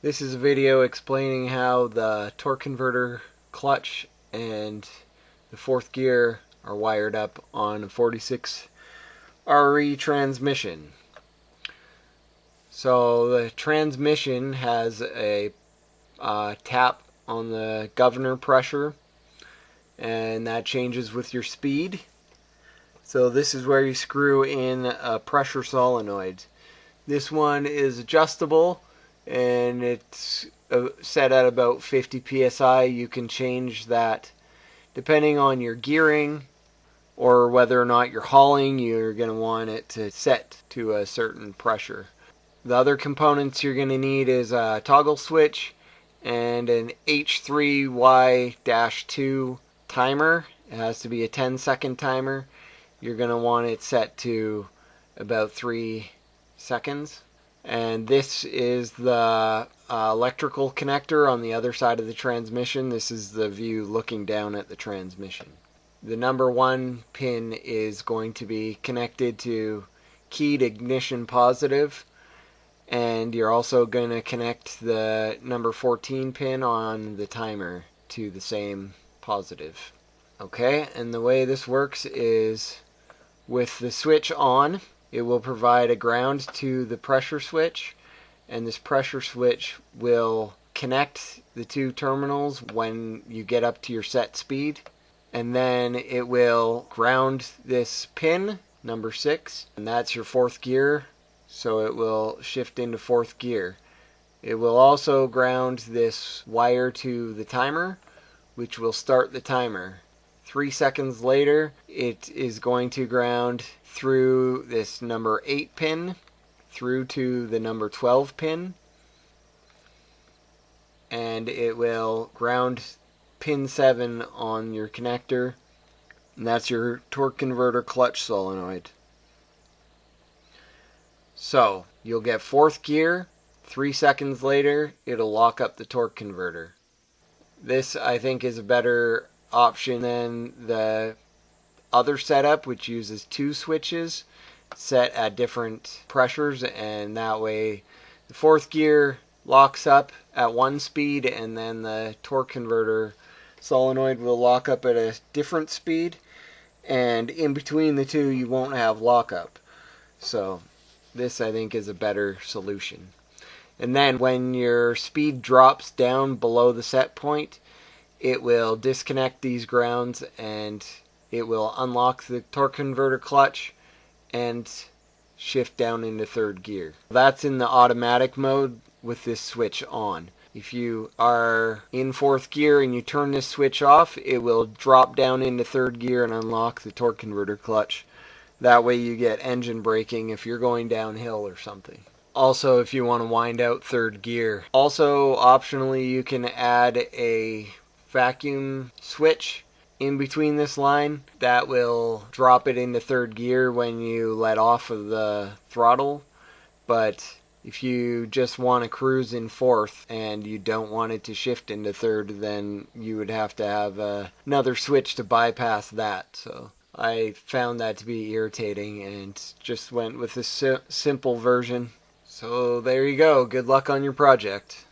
This is a video explaining how the torque converter clutch and the fourth gear are wired up on a 46 RE transmission. So the transmission has a tap on the governor pressure, and that changes with your speed. So this is where you screw in a pressure solenoid. This one is adjustable and it's set at about 50 psi. You can change that depending on your gearing or whether or not you're hauling. You're going to want it to set to a certain pressure. The other components you're going to need is a toggle switch and an H3Y-2 timer. It has to be a 10-second timer. You're going to want it set to about 3 seconds. And this is the electrical connector on the other side of the transmission. This is the view looking down at the transmission. The number 1 pin is going to be connected to keyed ignition positive, and you're also going to connect the number 14 pin on the timer to the same positive. Okay, and the way this works is with the switch on, it will provide a ground to the pressure switch, and this pressure switch will connect the two terminals when you get up to your set speed, and then it will ground this pin, number 6, and that's your fourth gear, so it will shift into fourth gear. It will also ground this wire to the timer, which will start the timer. 3 seconds later, it is going to ground through this number 8 pin through to the number 12 pin, and it will ground pin 7 on your connector, and that's your torque converter clutch solenoid. So you'll get fourth gear. 3 seconds later, it'll lock up the torque converter. This, I think, is a better option than the other setup, which uses 2 switches set at different pressures, and that way the fourth gear locks up at one speed and then the torque converter solenoid will lock up at a different speed, and in between the two you won't have lockup. So this, I think, is a better solution. And then when your speed drops down below the set point, it will disconnect these grounds and it will unlock the torque converter clutch and shift down into third gear. That's in the automatic mode with this switch on. If you are in fourth gear and you turn this switch off, it will drop down into third gear and unlock the torque converter clutch. That way you get engine braking if you're going downhill or something. Also, if you want to wind out third gear. Also, optionally, you can add a vacuum switch in between this line that will drop it into third gear when you let off of the throttle. But if you just want to cruise in fourth and you don't want it to shift into third, then you would have to have another switch to bypass that. So I found that to be irritating and just went with this simple version. So there you go. Good luck on your project.